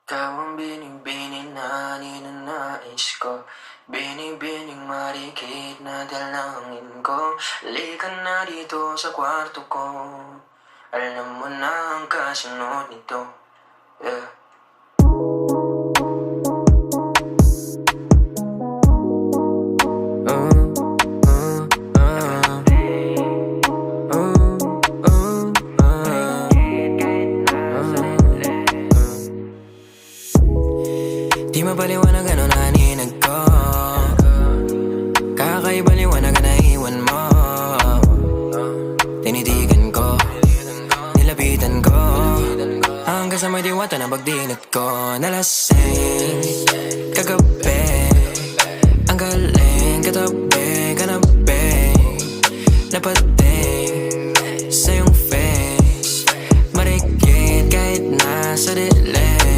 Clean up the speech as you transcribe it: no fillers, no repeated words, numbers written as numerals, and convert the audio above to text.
Ikaw ang binibining na ninanais ko. Binibining marikit na dalangin ko. Halika na dito sa kwarto ko. Alam mo na ang kasunod nito. Yeah. Di mapaliwanag ano naninag ko. Kakaibaliwanag na iwan mo. Tinitigan ko, nilapitan ko, hanggang sa may diwata na pagdilat ko. Nalasing kagabi, ang galing katabi, kanabi, dapat